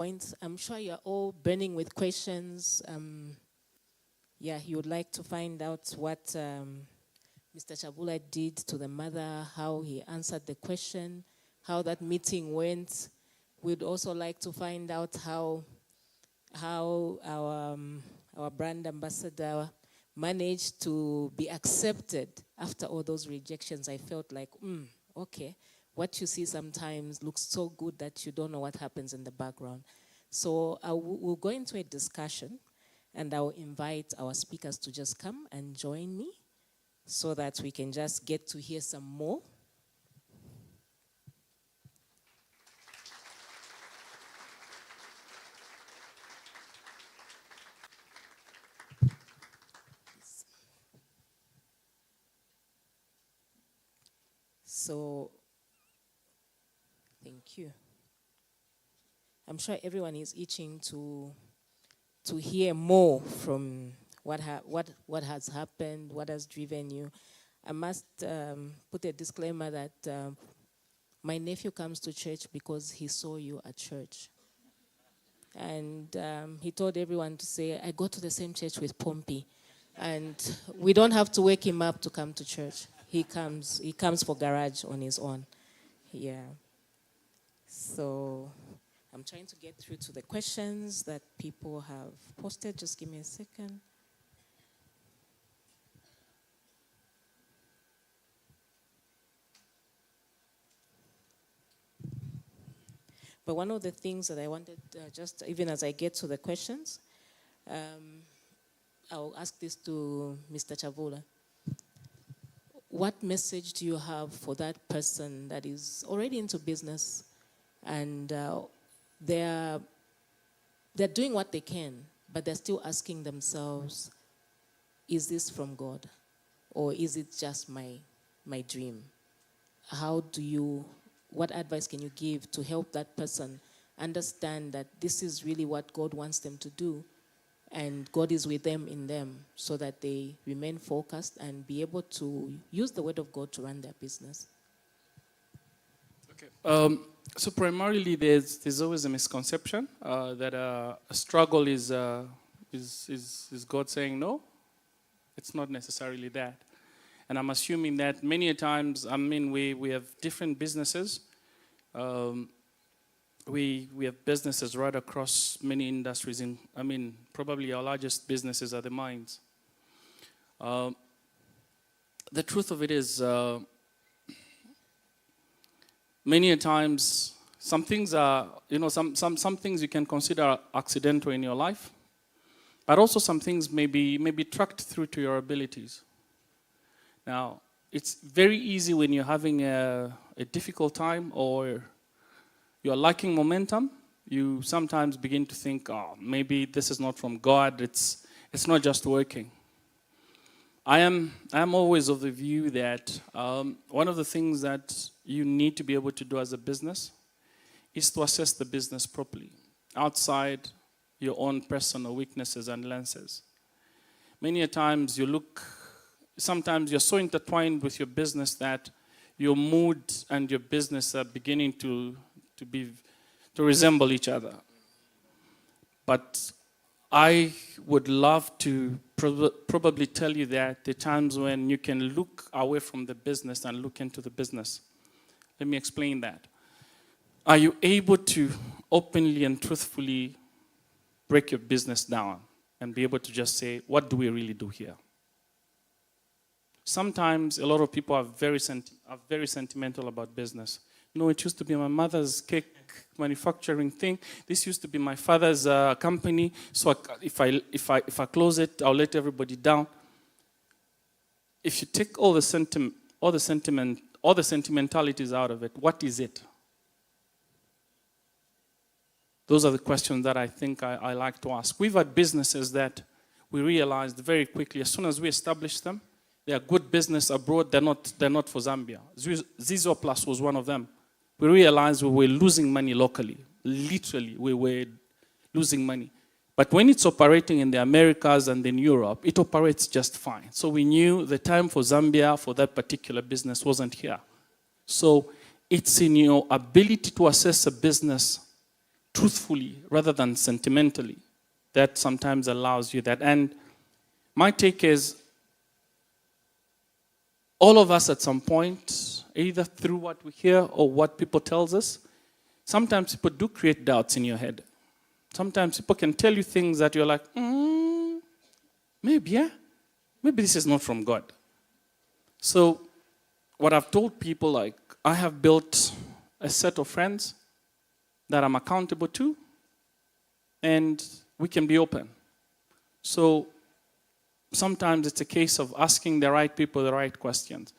points. I'm sure you're all burning with questions. You would like to find out what Mr. Chabula did to the mother, how he answered the question, how that meeting went. We'd also like to find out how our brand ambassador managed to be accepted after all those rejections. I felt like, okay, what you see sometimes looks so good that you don't know what happens in the background. So we'll go into a discussion, and I'll invite our speakers to just come and join me so that we can just get to hear some more. So, thank you. I'm sure everyone is itching to hear more from what has happened, what has driven you. I must put a disclaimer that my nephew comes to church because he saw you at church. And he told everyone to say, I go to the same church with Pompey. And we don't have to wake him up to come to church. He comes for garage on his own. Yeah. So I'm trying to get through to the questions that people have posted. Just give me a second. But one of the things that I wanted, just even as I get to the questions, I'll ask this to Mr. Chabula. What message do you have for that person that is already into business and they're doing what they can, but they're still asking themselves, is this from God? Or is it just my dream? What advice can you give to help that person understand that this is really what God wants them to do, and God is with them in them, so that they remain focused and be able to use the word of God to run their business? Okay. So primarily, there's always a misconception that a struggle is God saying no. It's not necessarily that. And I'm assuming that many a times, we have different businesses. We have businesses right across many industries. Probably our largest businesses are the mines. The truth of it is, many a times, some things are, some things you can consider accidental in your life, but also some things may be tracked through to your abilities. Now, it's very easy when you're having a difficult time or you're lacking momentum, you sometimes begin to think, maybe this is not from God, it's not just working. I am always of the view that one of the things that you need to be able to do as a business is to assess the business properly, outside your own personal weaknesses and lenses. Many a times sometimes you're so intertwined with your business that your mood and your business are beginning to resemble each other. But I would love to probably tell you that the times when you can look away from the business and look into the business. Let me explain that. Are you able to openly and truthfully break your business down and be able to just say, what do we really do here? Sometimes a lot of people are very sentimental about business. It used to be my mother's cake manufacturing thing. This used to be my father's company. So if I close it, I'll let everybody down. If you take all the sentimentalities out of it, what is it? Those are the questions that I think I like to ask. We've had businesses that we realized very quickly, as soon as we established them, they are good business abroad, they're not for Zambia. Zizoplus was one of them. We realized we were losing money locally. Literally, we were losing money. But when it's operating in the Americas and in Europe, it operates just fine. So we knew the time for Zambia, for that particular business, wasn't here. So it's in your ability to assess a business truthfully rather than sentimentally. That sometimes allows you that. And my take is, all of us at some point, either through what we hear or what people tells us, sometimes people do create doubts in your head. Sometimes people can tell you things that you're like, maybe, yeah, maybe this is not from God. So what I've told people, like, I have built a set of friends that I'm accountable to, and we can be open. So sometimes it's a case of asking the right people the right questions.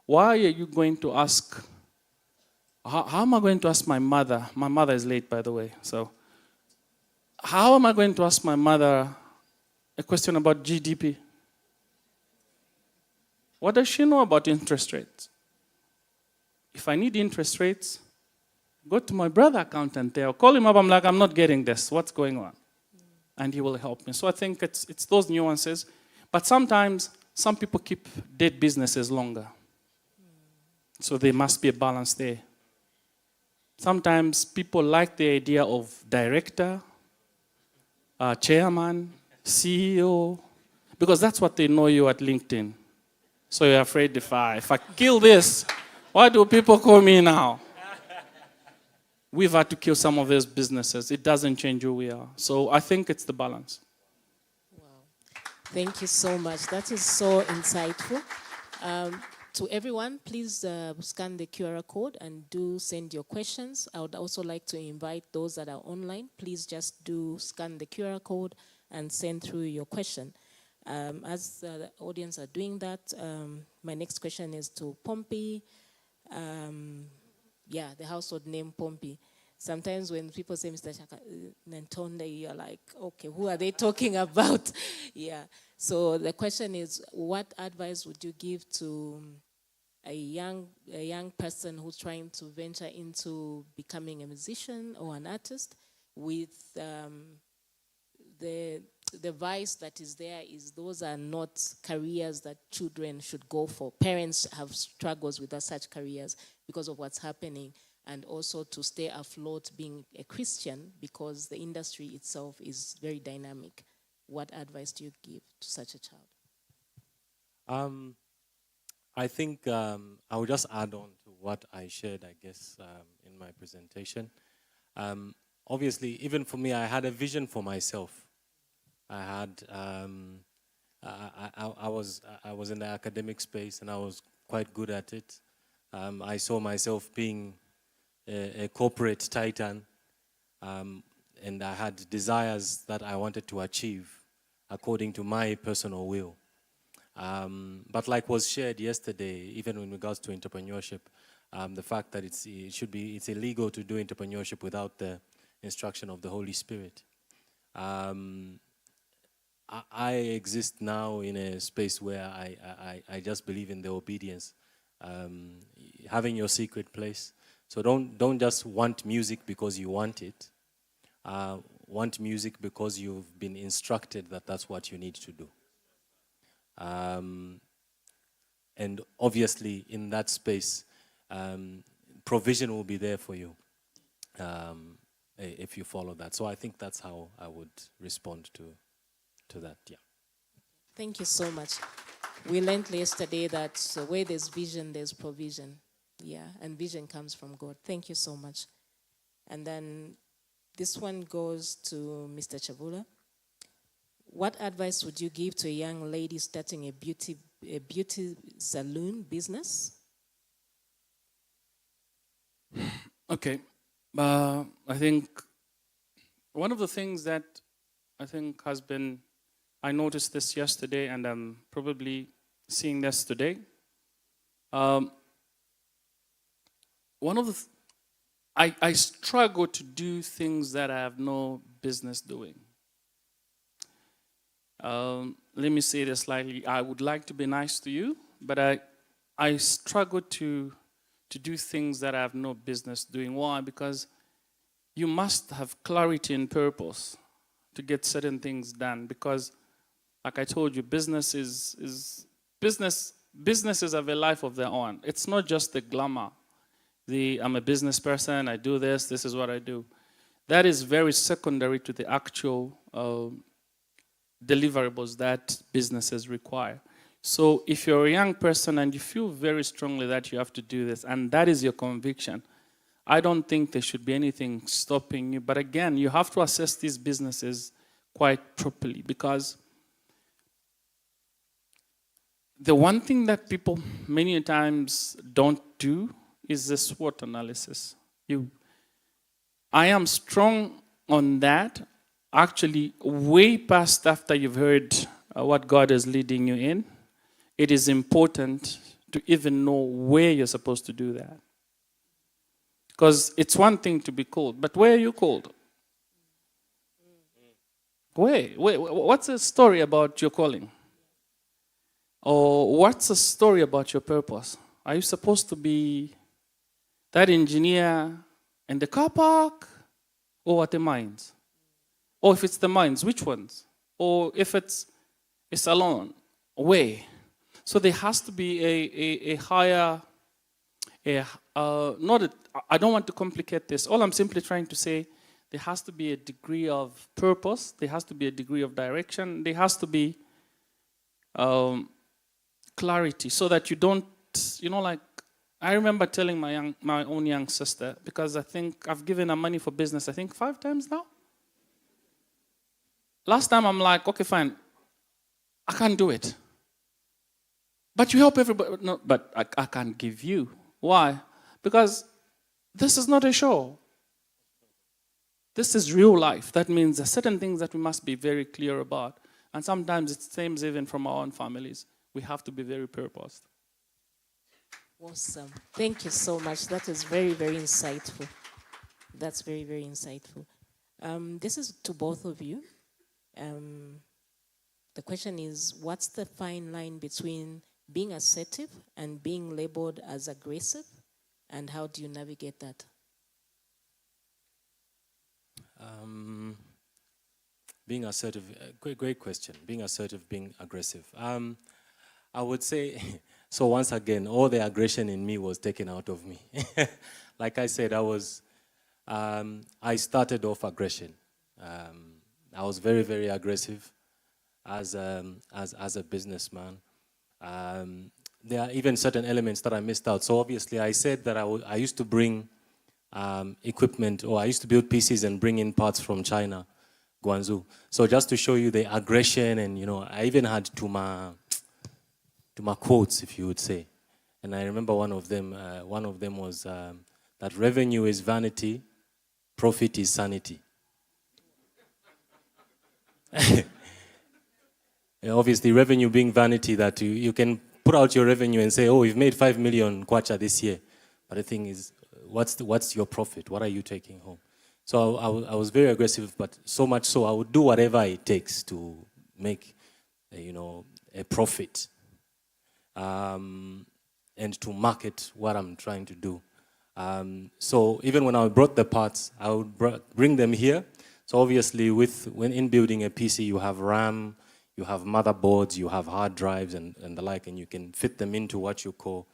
Why are you going to ask, how am I going to ask my mother? My mother is late, by the way. So how am I going to ask my mother a question about GDP? What does she know about interest rates? If I need interest rates, go to my brother accountant there. Call him up. I'm like, I'm not getting this. What's going on? And he will help me. So I think it's those nuances. But sometimes some people keep dead businesses longer. So there must be a balance there. Sometimes people like the idea of director, chairman, CEO, because that's what they know you at LinkedIn. So you're afraid if I kill this, why do people call me now? We've had to kill some of those businesses. It doesn't change who we are. So I think it's the balance. Wow. Thank you so much. That is so insightful. To everyone, please scan the QR code and do send your questions. I would also like to invite those that are online. Please just do scan the QR code and send through your question. As the audience are doing that, my next question is to Pompey. The household name Pompey. Sometimes when people say Mr. Chaka Nantonde, you're like, okay, who are they talking about? Yeah. So the question is, what advice would you give to a young person who's trying to venture into becoming a musician or an artist with the vice that is there is those are not careers that children should go for. Parents have struggles with such careers because of what's happening, and also to stay afloat being a Christian because the industry itself is very dynamic. What advice do you give to such a child? I think I will just add on to what I shared, I guess, in my presentation. Obviously, even for me, I had a vision for myself. I had, I was in the academic space and I was quite good at it. I saw myself being a corporate titan, and I had desires that I wanted to achieve according to my personal will. But like was shared yesterday, even in regards to entrepreneurship, the fact that it's illegal to do entrepreneurship without the instruction of the Holy Spirit. I exist now in a space where I just believe in the obedience, having your secret place. So don't just want music because you want it. Want music because you've been instructed that that's what you need to do. And obviously in that space, provision will be there for you if you follow that. So I think that's how I would respond to that. Yeah. Thank you so much. We learned yesterday that where there's vision, there's provision. Yeah, and vision comes from God. Thank you so much. And then this one goes to Mr. Chavula. What advice would you give to a young lady starting a beauty salon business? Okay. I think one of the things that I think has been, I noticed this yesterday and I'm probably seeing this today. One of the, I struggle to do things that I have no business doing. Let me say this slightly. I would like to be nice to you, but I struggle to do things that I have no business doing. Why? Because you must have clarity and purpose to get certain things done. Because, like I told you, businesses have a life of their own. It's not just the glamour. I'm a business person. I do this. This is what I do. that is very secondary to the actual deliverables that businesses require. So if you're a young person and you feel very strongly that you have to do this, and that is your conviction, I don't think there should be anything stopping you. But again, you have to assess these businesses quite properly, because the one thing that people many times don't do is the SWOT analysis. I am strong on that, actually, way past after you've heard what God is leading you in. It is important to even know where you're supposed to do that. Because it's one thing to be called, but where are you called? Where? What's the story about your calling? Or what's the story about your purpose? Are you supposed to be that engineer in the car park, or at the mines? Or if it's the mines, which ones? Or if it's a salon, where? So there has to be a higher, I don't want to complicate this. All I'm simply trying to say, there has to be a degree of purpose, there has to be a degree of direction, there has to be clarity, so that you don't, like, I remember telling my own young sister, because I think I've given her money for business, I think 5 times now. Last time I'm like, okay, fine, I can't do it. But you help everybody. No, but I can't give you. Why? Because this is not a show. This is real life. That means there are certain things that we must be very clear about. And sometimes it stems even from our own families. We have to be very purposed. Awesome. Thank you so much. That is very, very insightful. That's very, very insightful. This is to both of you. The question is, what's the fine line between being assertive and being labeled as aggressive? And how do you navigate that? Being assertive, great question. Being assertive, being aggressive. I would say, so once again, all the aggression in me was taken out of me. Like I said, I started off aggression. I was very, very aggressive as a businessman. There are even certain elements that I missed out. So obviously I said that I used to bring equipment, or I used to build PCs and bring in parts from China, Guangzhou. So just to show you the aggression, and I even had to my quotes, if you would say. And I remember one of them was that revenue is vanity, profit is sanity. Obviously, revenue being vanity, that you can put out your revenue and say, oh, we've made 5 million kwacha this year. But the thing is, what's your profit? What are you taking home? So I was very aggressive, but so much so I would do whatever it takes to make, a profit, and to market what I'm trying to do. So even when I brought the parts, I would bring them here. So obviously, when in building a PC, you have RAM, you have motherboards, you have hard drives, and the like, and you can fit them into what you call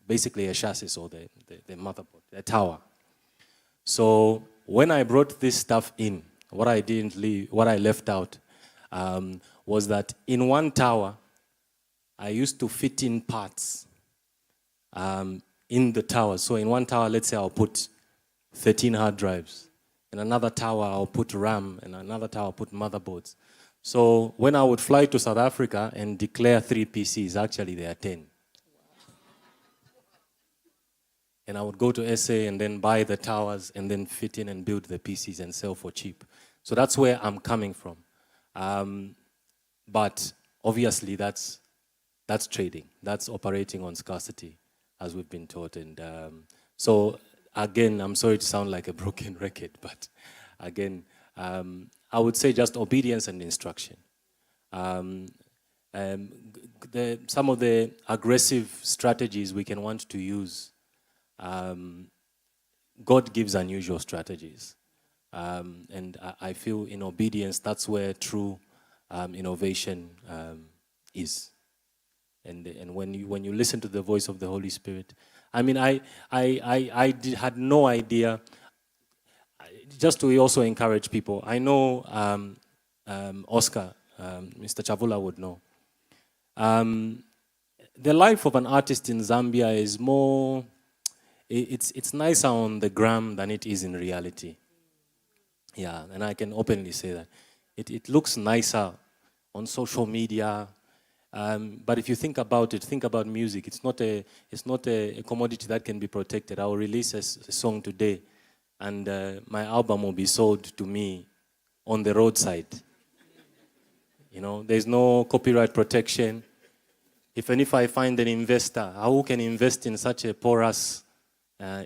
basically a chassis, or the motherboard, a tower. So when I brought this stuff in, what I left out was that in one tower, I used to fit in parts in the tower. So in one tower, let's say I'll put 13 hard drives. In another tower, I'll put RAM. In another tower, I'll put motherboards. So when I would fly to South Africa and declare 3 PCs, actually there are 10. And I would go to SA and then buy the towers and then fit in and build the PCs and sell for cheap. So that's where I'm coming from. But obviously that's trading. That's operating on scarcity, as we've been taught. And so again, I'm sorry to sound like a broken record, but again, I would say just obedience and instruction. Some of the aggressive strategies we can want to use, God gives unusual strategies. And I feel in obedience, that's where true innovation is. And when you listen to the voice of the Holy Spirit, I mean, I had no idea. just to also encourage people. I know Oscar, Mr. Chavula would know. The life of an artist in Zambia is more, it's nicer on the gram than it is in reality. Yeah, and I can openly say that. It looks nicer on social media, but if you think about it, think about music. It's not a commodity that can be protected. I will release a song today, and my album will be sold to me on the roadside. You know, there's no copyright protection. Even if I find an investor, who can invest in such a porous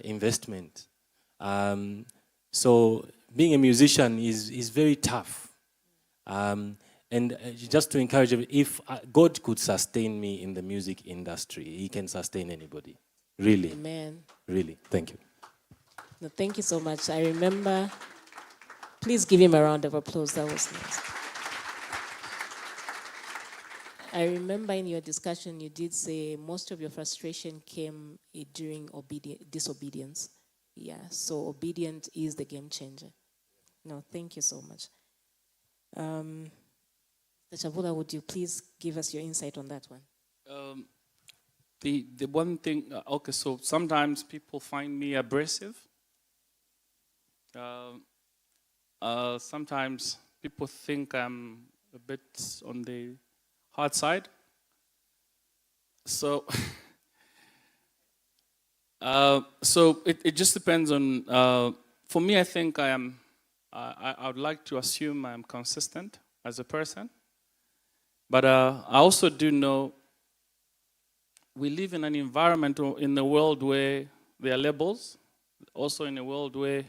investment? So being a musician is very tough. And just to encourage you, if God could sustain me in the music industry, He can sustain anybody. Really. Amen. Really. Thank you. No, thank you so much. I remember, please give him a round of applause. That was nice. I remember in your discussion, you did say most of your frustration came during disobedience. Yeah, so obedient is the game changer. No, thank you so much. Mr. Chavula, would you please give us your insight on that one? The one thing, okay, so sometimes people find me abrasive. Sometimes people think I'm a bit on the hard side. So, so it just depends on. For me, I think I would like to assume I'm consistent as a person, but I also do know we live in an environment in the world where there are labels, also in a world where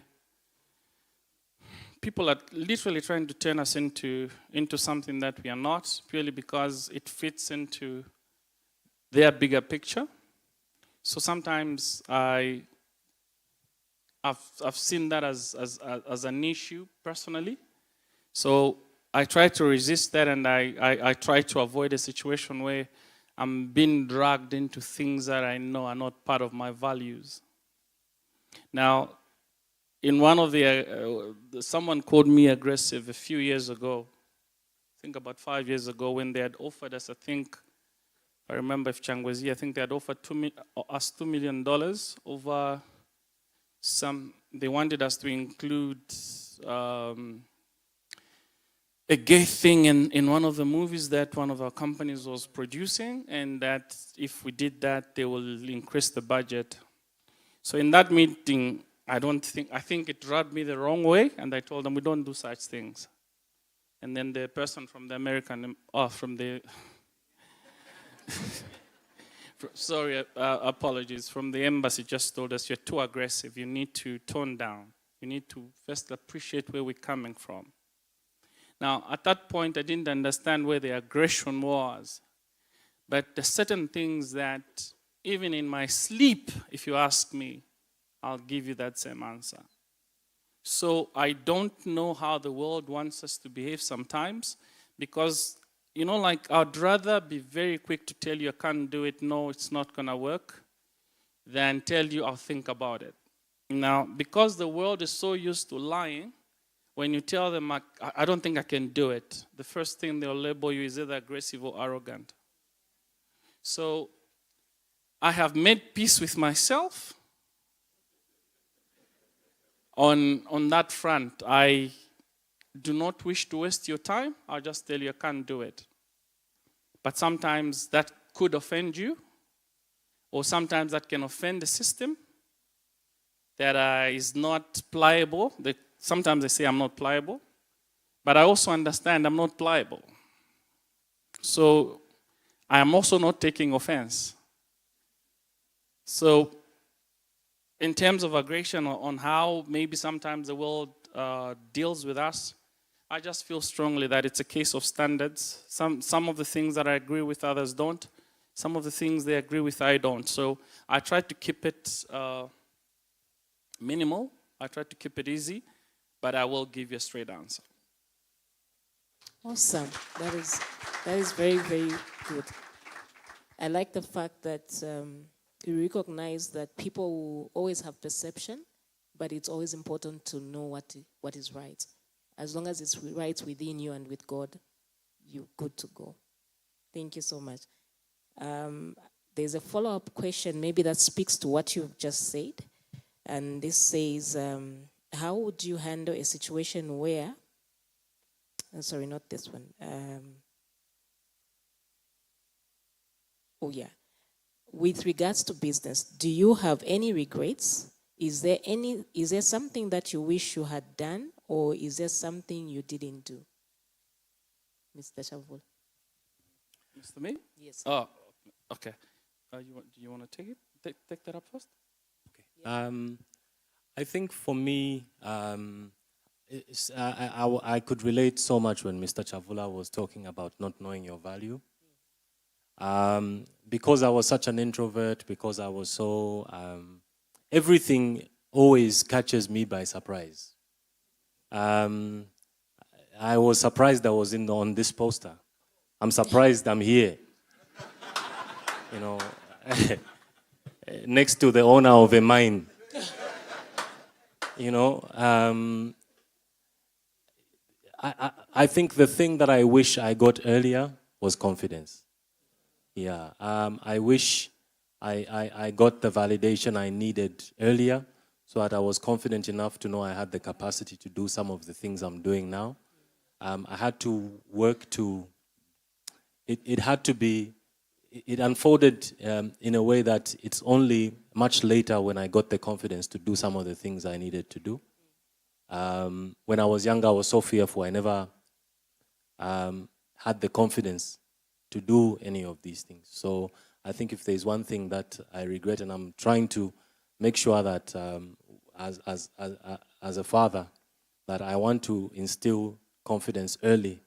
people are literally trying to turn us into something that we are not, purely because it fits into their bigger picture. So sometimes I've seen that as an issue personally. So I try to resist that, and I try to avoid a situation where I'm being dragged into things that I know are not part of my values. Now, in one of someone called me aggressive a few years ago, I think about 5 years ago, when they had offered us, I remember if Changwezi, I think they had offered us $2 million over they wanted us to include a gay thing in one of the movies that one of our companies was producing, and that if we did that, they will increase the budget. So in that meeting, I think it rubbed me the wrong way, and I told them we don't do such things. And then the person from the apologies, from the embassy just told us, you're too aggressive, you need to tone down. You need to first appreciate where we're coming from. Now, at that point, I didn't understand where the aggression was. But there's certain things that, even in my sleep, if you ask me, I'll give you that same answer. So I don't know how the world wants us to behave sometimes, because, I'd rather be very quick to tell you I can't do it, no, it's not going to work, than tell you I'll think about it. Now, because the world is so used to lying, when you tell them, I don't think I can do it, the first thing they'll label you is either aggressive or arrogant. So I have made peace with myself. On that front, I do not wish to waste your time. I'll just tell you I can't do it. But sometimes that could offend you, or sometimes that can offend the system that is not pliable. Sometimes they say I'm not pliable, but I also understand I'm not pliable. So I am also not taking offense. So in terms of aggression on how maybe sometimes the world deals with us, I just feel strongly that it's a case of standards. Some of the things that I agree with, others don't. Some of the things they agree with, I don't. So I try to keep it minimal. I try to keep it easy, but I will give you a straight answer. Awesome. That is very, very good. I like the fact that you recognize that people will always have perception, but it's always important to know what is right. As long as it's right within you and with God, you're good to go. Thank you so much. There's a follow-up question maybe that speaks to what you've just said. And this says, how would you handle a situation where, sorry, not this one. Oh yeah. With regards to business, do you have any regrets? Is there something that you wish you had done, or is there something you didn't do? Mr. Chavula. Mr. Me? Yes. Oh, okay. Do you want to take it? Take that up first? Okay. I think for me, I could relate so much when Mr. Chavula was talking about not knowing your value. Because I was such an introvert, because I was so, everything always catches me by surprise. I was surprised I was on this poster. I'm surprised I'm here. You know, next to the owner of a mine. You know, I think the thing that I wish I got earlier was confidence. Yeah, I wish I got the validation I needed earlier so that I was confident enough to know I had the capacity to do some of the things I'm doing now. I had to work to, it had to be, it unfolded in a way that it's only much later when I got the confidence to do some of the things I needed to do. When I was younger, I was so fearful. I never had the confidence to do any of these things. So I think if there's one thing that I regret, and I'm trying to make sure that as a father, that I want to instill confidence early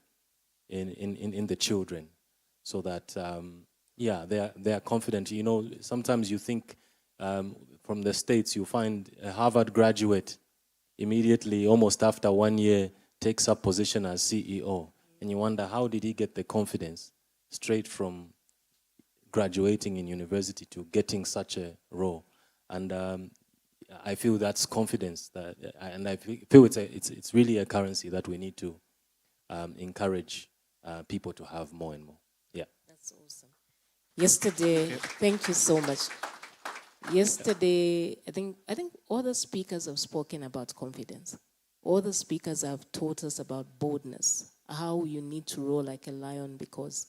in the children, so that yeah, they are confident. You know, sometimes you think from the States, you find a Harvard graduate immediately, almost after 1 year, takes up position as CEO, and you wonder, how did he get the confidence straight from graduating in university to getting such a role? And I feel that's confidence, and I feel it's really a currency that we need to encourage people to have more and more. Yeah, That's awesome. Yesterday, thank you so much. Yesterday, I think all the speakers have spoken about confidence. All the speakers have taught us about boldness, how you need to roar like a lion, because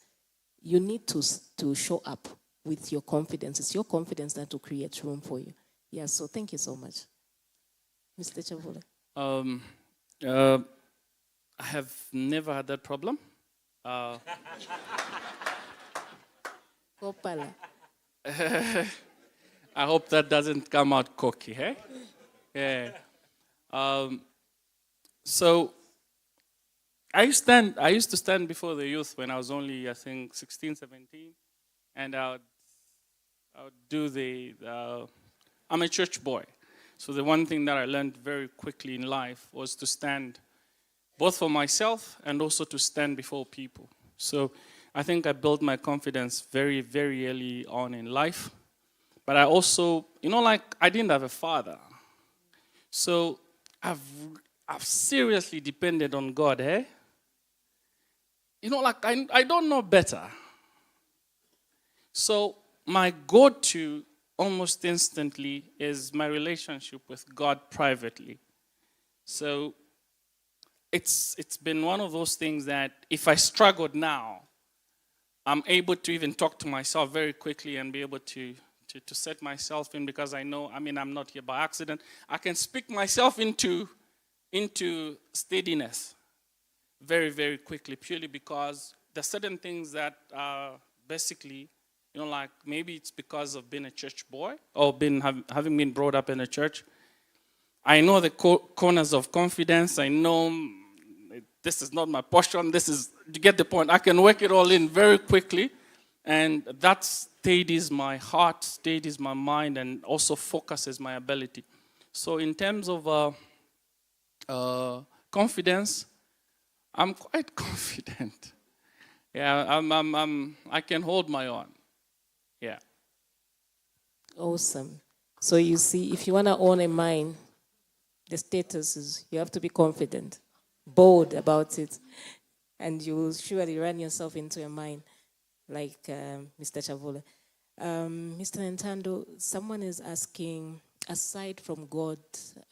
you need to show up with your confidence. It's your confidence that will create room for you. Yeah, so thank you so much. Mr. Chavula. I have never had that problem. Kopala. I hope that doesn't come out cocky, hey? Yeah. So I used to stand before the youth when I was only, I think, 16, 17, and I would do I'm a church boy. So the one thing that I learned very quickly in life was to stand both for myself and also to stand before people. So I think I built my confidence very, very early on in life. But I also, I didn't have a father. So I've seriously depended on God, eh? I don't know better. So my go-to almost instantly is my relationship with God privately. So it's been one of those things that if I struggled now, I'm able to even talk to myself very quickly and be able to set myself in, because I know, I'm not here by accident. I can speak myself into steadiness very, very quickly, purely because there's certain things that are basically, maybe it's because of being a church boy or having been brought up in a church. I know the corners of confidence. I know this is not my portion. You get the point. I can work it all in very quickly. And that steadies my heart, steadies my mind, and also focuses my ability. So in terms of confidence, I'm quite confident. Yeah, I can hold my own. Yeah. Awesome. So you see, if you want to own a mine, The status is you have to be confident, bold about it, and you will surely run yourself into a mine, like Mr. Chavula. Mr. Nintendo, someone is asking, aside from God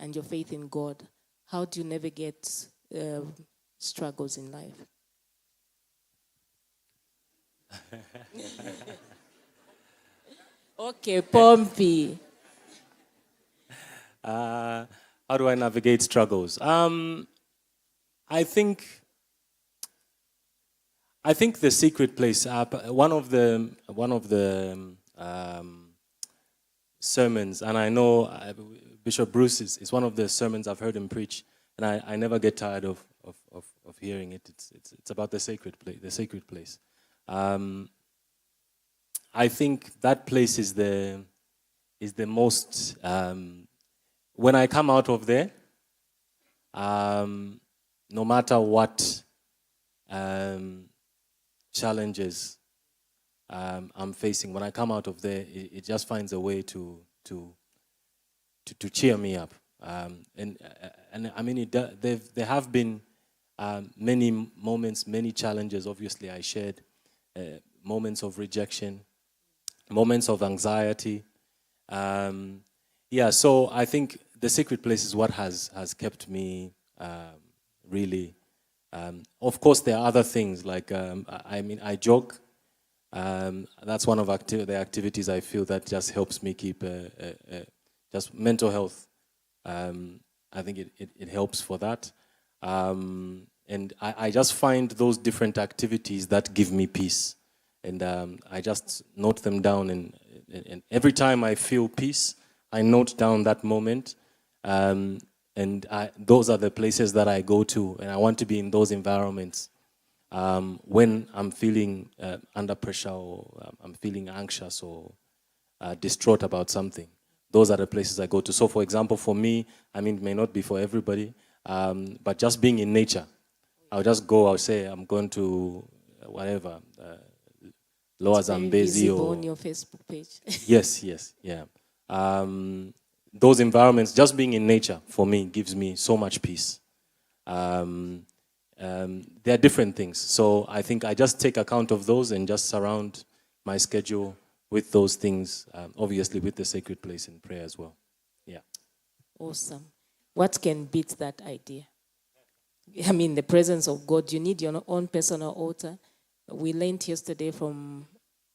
and your faith in God, how do you navigate struggles in life? Okay, Pompey. How do I navigate struggles? I think the secret place. One of the sermons, and I know Bishop Bruce is one of the sermons I've heard him preach, and I never get tired of hearing it. It's about the sacred place. The sacred place. I think that place is the most. When I come out of there, no matter what challenges I'm facing, when I come out of there, it just finds a way to cheer me up. And I mean, there have been many moments, many challenges. Obviously, I shared moments of rejection, moments of anxiety. So I think the secret place is what has kept me really. Of course, there are other things like I jog. That's one of the activities I feel that just helps me keep just mental health. I think it helps for that. And I just find those different activities that give me peace. And I just note them down. And every time I feel peace, I note down that moment. And those are the places that I go to. And I want to be in those environments when I'm feeling under pressure or I'm feeling anxious or distraught about something. Those are the places I go to. So, for example, for me, I mean, it may not be for everybody, but just being in nature. I'll just go, I'll say, I'm going to whatever, Lower Zambezi or... on your Facebook page. Yes, yeah. Those environments, just being in nature, for me, gives me so much peace. There are different things. So I think I just take account of those and just surround my schedule with those things, obviously with the sacred place in prayer as well. Yeah. Awesome. What can beat that idea? I mean, the presence of God. You need your own personal altar. We learned yesterday from,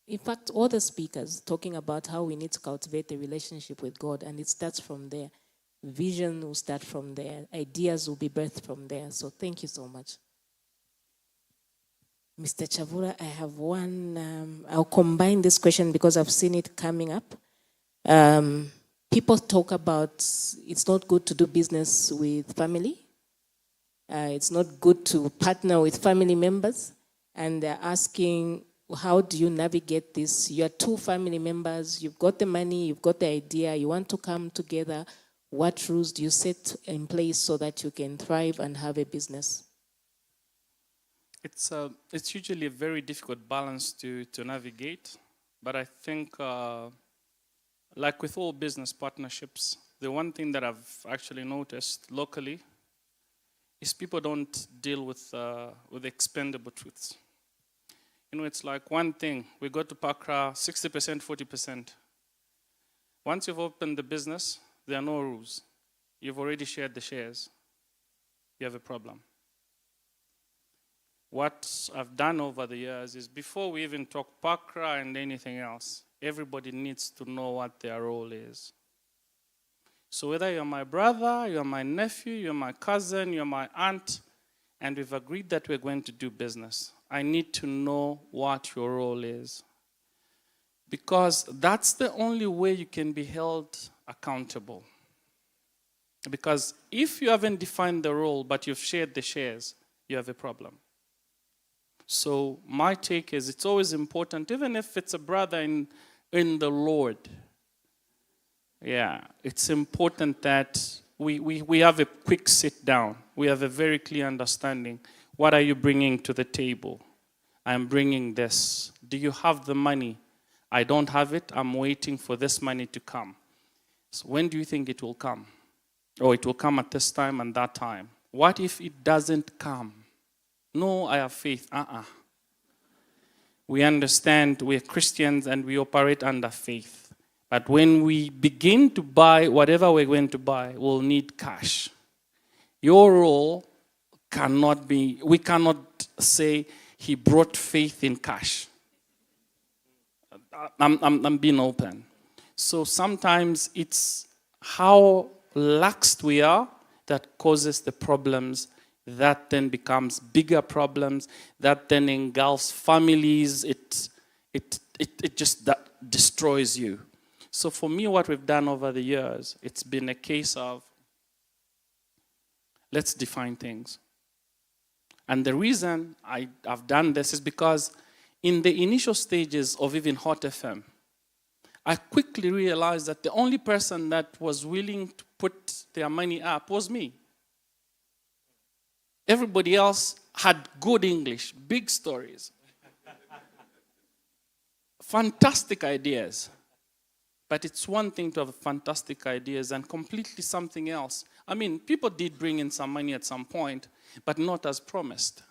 in fact, all the speakers talking about how we need to cultivate a relationship with God, and it starts from there. Vision will start from there. Ideas will be birthed from there. So thank you so much. Mr. Chavula, I have one. I'll combine this question because I've seen it coming up. People talk about it's not good to do business with family. It's not good to partner with family members. And they're asking, how do you navigate this? You're two family members, you've got the money, you've got the idea, you want to come together. What rules do you set in place so that you can thrive and have a business? It's usually a very difficult balance to navigate, but I think, like with all business partnerships, the one thing that I've actually noticed locally is people don't deal with expendable truths. You know, it's like one thing, we go to Pakra, 60%, 40%. Once you've opened the business, there are no rules. You've already shared the shares. You have a problem. What I've done over the years is before we even talk Pakra and anything else, everybody needs to know what their role is. So whether you're my brother, you're my nephew, you're my cousin, you're my aunt, and we've agreed that we're going to do business, I need to know what your role is. Because that's the only way you can be held accountable. Because if you haven't defined the role, but you've shared the shares, you have a problem. So my take is it's always important, even if it's a brother in the Lord, it's important that we have a quick sit down. We have a very clear understanding. What are you bringing to the table? I'm bringing this. Do you have the money? I don't have it. I'm waiting for this money to come. So when do you think it will come? or it will come at this time and that time. What if it doesn't come? No, I have faith. We understand we're Christians and we operate under faith. But when we begin to buy whatever we're going to buy, we'll need cash. Your role cannot be, we cannot say he brought faith in cash. I'm being open. So sometimes it's how laxed we are that causes the problems, that then becomes bigger problems, that then engulfs families, it just that destroys you. So for me, what we've done over the years, it's been a case of, let's define things. And the reason I've done this is because in the initial stages of even Hot FM, I quickly realized that the only person that was willing to put their money up was me. Everybody else had good English, big stories, fantastic ideas. But it's one thing to have fantastic ideas and completely something else. I mean, people did bring in some money at some point, but not as promised.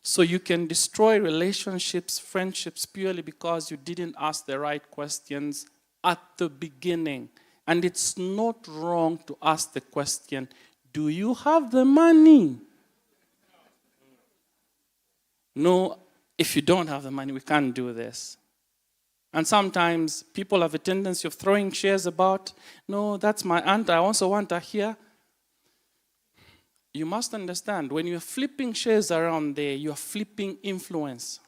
So you can destroy relationships, friendships, purely because you didn't ask the right questions at the beginning. And it's not wrong to ask the question, do you have the money? No, if you don't have the money, we can't do this. And sometimes people have a tendency of throwing shares about. No, that's my aunt, I also want her here. You must understand, when you're flipping shares around there, you're flipping influence.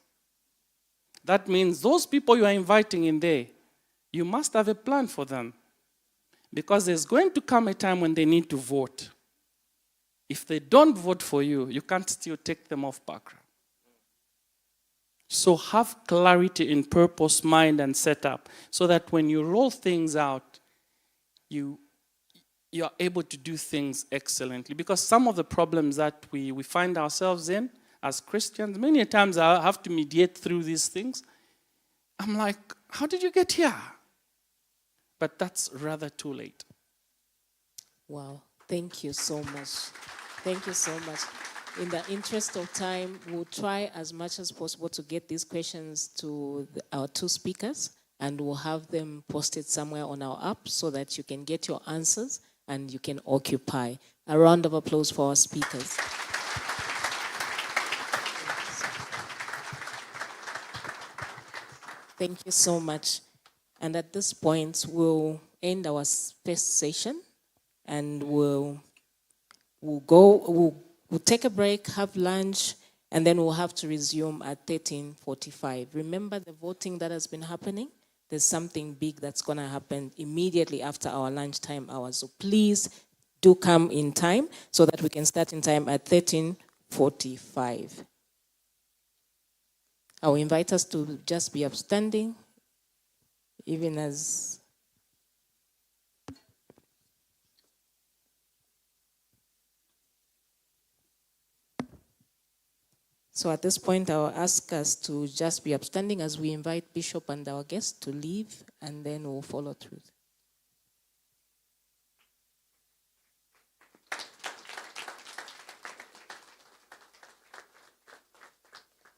That means those people you are inviting in there, you must have a plan for them. Because there's going to come a time when they need to vote. If they don't vote for you, you can't still take them off background. So have clarity in purpose, mind, and setup, so that when you roll things out, you are able to do things excellently. Because some of the problems that we find ourselves in as Christians, many times I have to mediate through these things. I'm like, how did you get here? But that's rather too late. Wow, thank you so much. Thank you so much. In the interest of time, we'll try as much as possible to get these questions to our two speakers, and we'll have them posted somewhere on our app so that you can get your answers and you can occupy. A round of applause for our speakers. Thank you so much. And at this point, we'll end our first session, and we'll take a break, have lunch, and then we'll have to resume at 13:45. Remember the voting that has been happening? There's something big that's going to happen immediately after our lunchtime hours. So please do come in time so that we can start in time at 13:45. I'll invite us to just be upstanding, even as... So at this point, I'll ask us to just be upstanding as we invite Bishop and our guests to leave, and then we'll follow through.